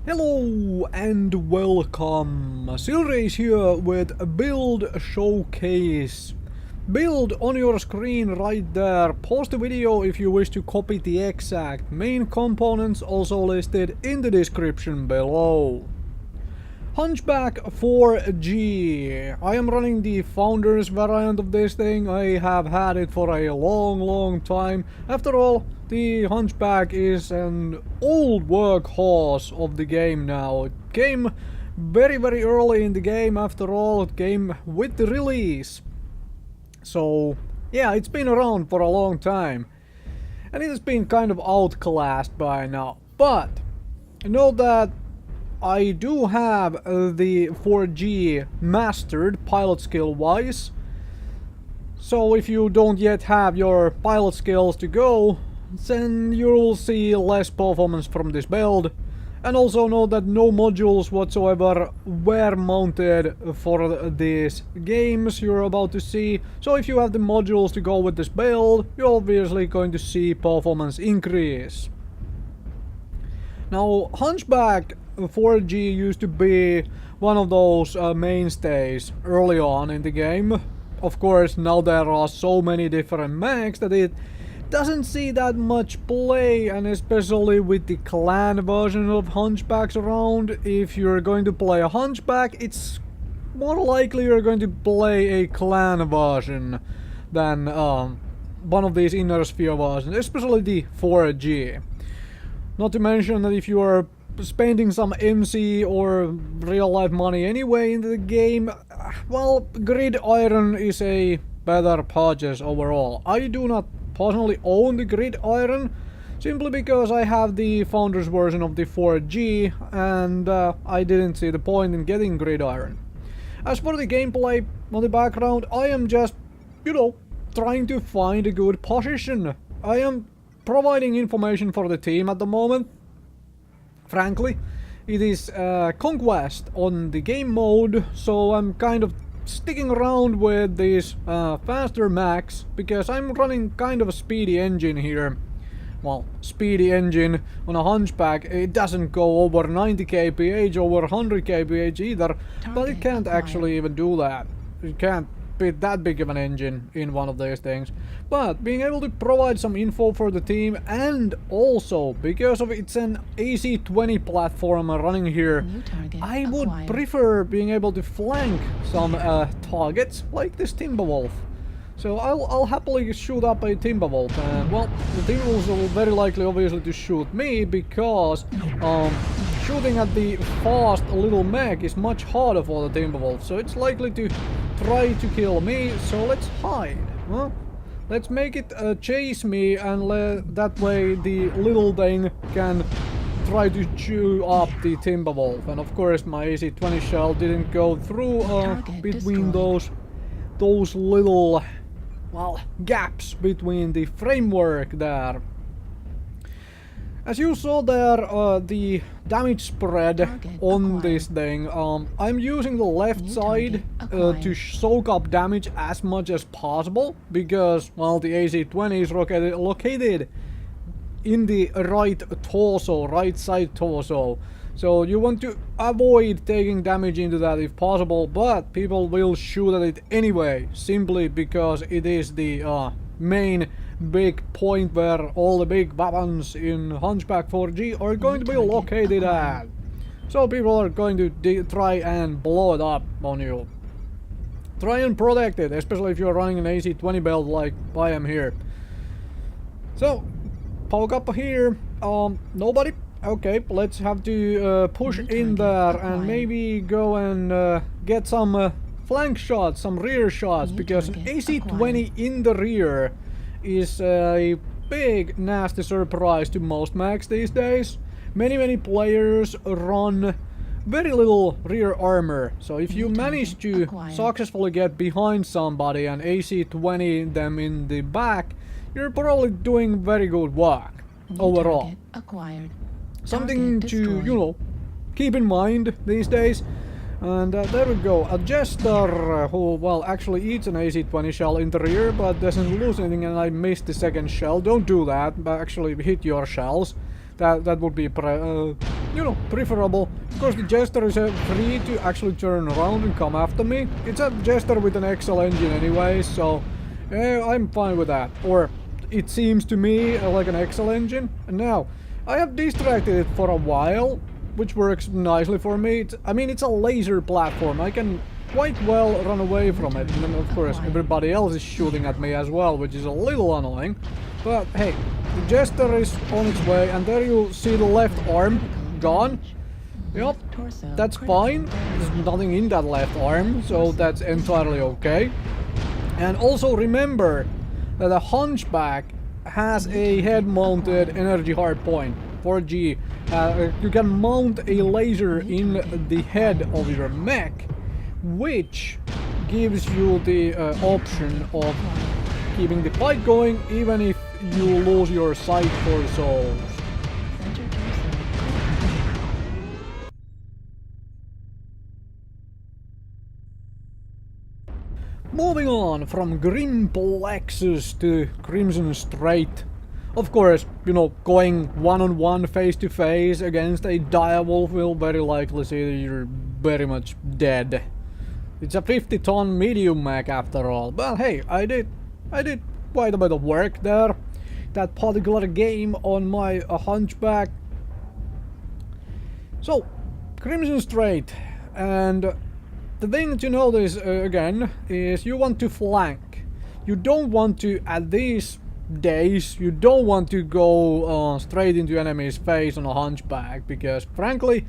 Hello and welcome! Silrace here with a build showcase. Build on your screen right there. Pause the video if you wish to copy the exact main components, also listed in the description below. Hunchback 4G. I am running the Founders variant of this thing. I have had it for a long time. After all, the Hunchback is an old workhorse of the game now. It came very early in the game. After all, it came with the release. So yeah, it's been around for a long time. And it has been kind of outclassed by now. But know that I do have the 4G mastered pilot skill wise. So if you don't yet have your pilot skills to go, then you'll see less performance from this build. And also know that no modules whatsoever were mounted for these games you're about to see. So if you have the modules to go with this build, you're obviously going to see performance increase. Now, Hunchback 4G used to be one of those mainstays early on in the game. Of course, now there are so many different mechs that it doesn't see that much play, and especially with the clan version of Hunchbacks around. If you're going to play a Hunchback, it's more likely you're going to play a clan version than one of these inner sphere versions, especially the 4G. Not to mention that if you are spending some MC or real life money anyway into the game, well, grid iron is a better purchase overall. I do not personally own the grid iron, simply because I have the Founders version of the 4G, and I didn't see the point in getting grid iron. As for the gameplay on the background, I am just, you know, trying to find a good position. I am providing information for the team at the moment. Frankly, it is Conquest on the game mode, so I'm kind of sticking around with these faster mechs, because I'm running kind of a speedy engine here. Well, speedy engine on a Hunchback, it doesn't go over 90 kph, over 100 kph either, but it can't actually even do that. It can't fit that big of an engine in one of these things. But being able to provide some info for the team, and also because of it's an AC20 platform running here, I would prefer being able to flank some targets like this Timberwolf. So I'll happily shoot up a Timberwolf, and well, the Timberwolves will very likely obviously to shoot me, because shooting at the fast little mech is much harder for the Timberwolf, so it's likely to try to kill me. So let's hide, huh? Let's make it chase me, and that way the little thing can try to chew up the Timberwolf. And of course my AC20 shell didn't go through between those little, well, gaps between the framework there. As you saw there, the damage spread on this thing, I'm using the left side to soak up damage as much as possible, because, well, the AC20 is located in the right torso, right side torso. So you want to avoid taking damage into that if possible, but people will shoot at it anyway, simply because it is the main big point where all the big weapons in Hunchback 4G are going to be located at. So people are going to try and blow it up on you. Try and protect it, especially if you're running an AC20 build like I am here. So, poke up here. Nobody? Okay, let's have to push in there and maybe go and get some flank shots, some rear shots, because an AC20 in the rear is a big nasty surprise to most mechs these days. Many players run very little rear armor, so if you manage to successfully get behind somebody and AC20 them in the back, you're probably doing very good work overall. Something to, you know, keep in mind these days. And there we go, a Jester who, well, actually eats an AC20 shell in the rear, but doesn't lose anything, and I missed the second shell. Don't do that, but actually hit your shells. That would be you know, preferable. Of course, the Jester is free to actually turn around and come after me. It's a Jester with an XL engine anyway, so I'm fine with that. Or it seems to me like an XL engine. And now, I have distracted it for a while, which works nicely for me. I mean, it's a laser platform. I can quite well run away from it. And then, of course, everybody else is shooting at me as well, which is a little annoying. But hey, the Jester is on its way, and there you see the left arm gone. Yep, that's fine. There's nothing in that left arm, so that's entirely okay. And also remember that a Hunchback has a head-mounted energy hardpoint. 4G. You can mount a laser in the head of your mech, which gives you the option of keeping the fight going even if you lose your sight for souls. Moving on from Grim Plexus to Crimson Strait. Of course, you know, going one-on-one face-to-face against a direwolf will very likely see that you're very much dead. It's a 50-ton medium mech after all, but hey, I did quite a bit of work there. That particular game on my Hunchback. So, Crimson Strait, and the thing to notice again is you want to flank. You don't want to, at these days, you don't want to go straight into enemy's face on a Hunchback, because frankly,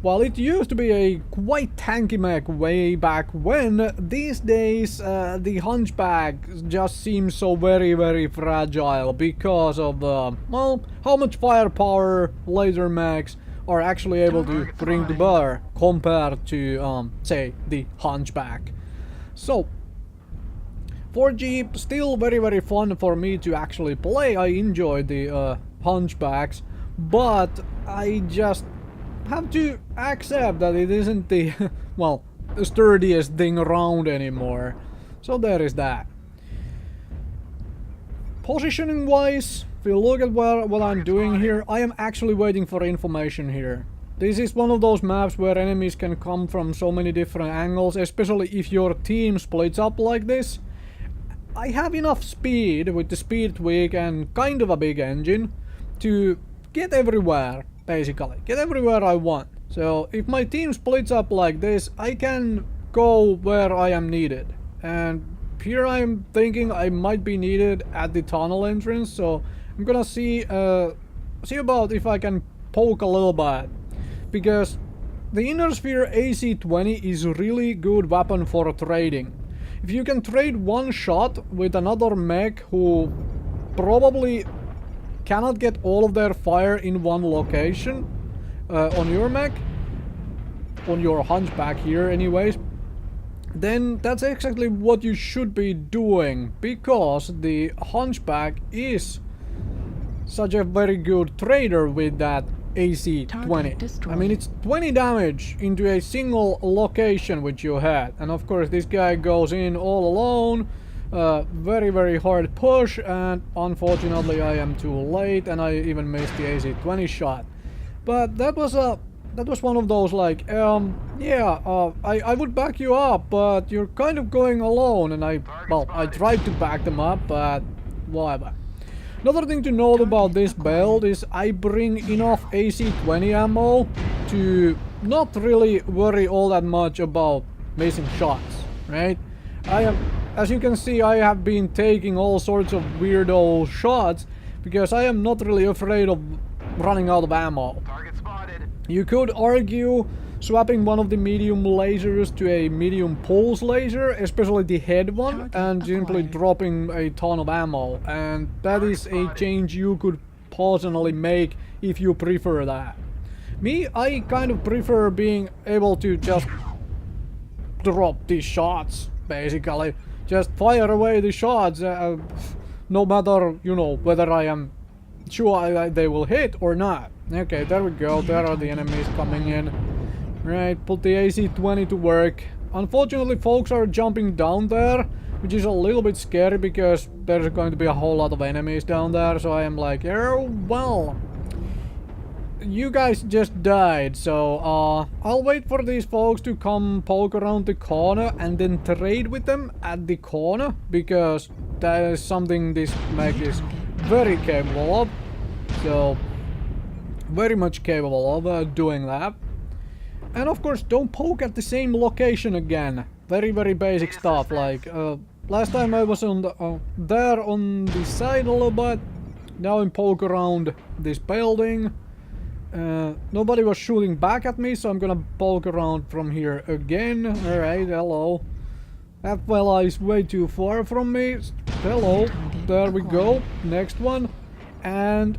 while it used to be a quite tanky mech way back when, these days the Hunchback just seems so very fragile because of well, how much firepower laser mechs are actually able to bring to bear compared to say the Hunchback. So 4G still very fun for me to actually play. I enjoy the Hunchbacks, but I just have to accept that it isn't the well, the sturdiest thing around anymore. So there is that. Positioning wise, if you look at what I'm doing here, I am actually waiting for information here. This is one of those maps where enemies can come from so many different angles, especially if your team splits up like this. I have enough speed with the speed tweak and kind of a big engine to get everywhere, basically. Get everywhere I want. So if my team splits up like this, I can go where I am needed. And here I'm thinking I might be needed at the tunnel entrance, so I'm gonna see about if I can poke a little bit. Because the Inner Sphere AC20 is a really good weapon for trading. If you can trade one shot with another mech who probably cannot get all of their fire in one location on your mech, on your Hunchback here anyways, then that's exactly what you should be doing, because the Hunchback is such a very good trader with that AC20. I mean, it's 20 damage into a single location which you had, and of course this guy goes in all alone. Very hard push, and unfortunately I am too late and I even missed the AC20 shot. But that was one of those like, I would back you up, but you're kind of going alone, and I tried to back them up, but whatever. Another thing to note about this build is I bring enough AC20 ammo to not really worry all that much about missing shots, right? As you can see, I have been taking all sorts of weirdo shots because I am not really afraid of running out of ammo. Target spotted. You could argue swapping one of the medium lasers to a medium pulse laser, especially the head one, and simply dropping a ton of ammo, and that is a change you could personally make if you prefer that. Me, I kind of prefer being able to just drop these shots, basically. Just fire away the shots, no matter, you know, whether I am sure they will hit or not. Okay, there we go, there are the enemies coming in. Right, put the AC20 to work. Unfortunately, folks are jumping down there, which is a little bit scary because there's going to be a whole lot of enemies down there, so I am like, oh, well, you guys just died, so I'll wait for these folks to come poke around the corner and then trade with them at the corner, because that is something this mech is very capable of. So, very much capable of doing that. And of course, don't poke at the same location again. Very, very basic stuff. Like, last time I was on the, there on the side a little bit. Now I'm poke around this building. Nobody was shooting back at me, so I'm gonna poke around from here again. Alright, hello. That fella is way too far from me. Hello. There we go. Next one. And...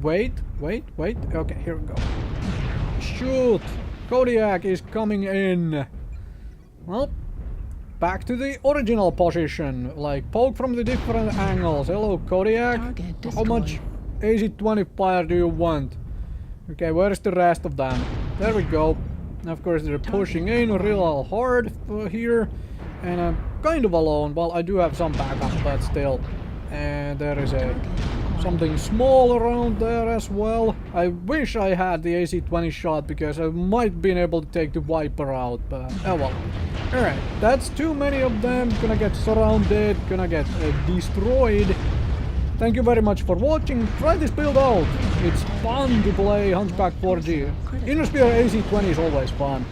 Wait. Okay, here we go. Shoot! Kodiak is coming in. Well, back to the original position. Like, poke from the different angles. Hello, Kodiak. How much AC20 fire do you want? Okay, where's the rest of them? There we go. Of course, they're pushing in real hard here. And I'm kind of alone. Well, I do have some backup, but still. And there is something small around there as well. I wish I had the AC20 shot, because I might been able to take the Viper out, but oh well. Alright, that's too many of them. Gonna get surrounded, gonna get destroyed. Thank you very much for watching. Try this build out. It's fun to play Hunchback 4G. Inner Sphere AC20 is always fun.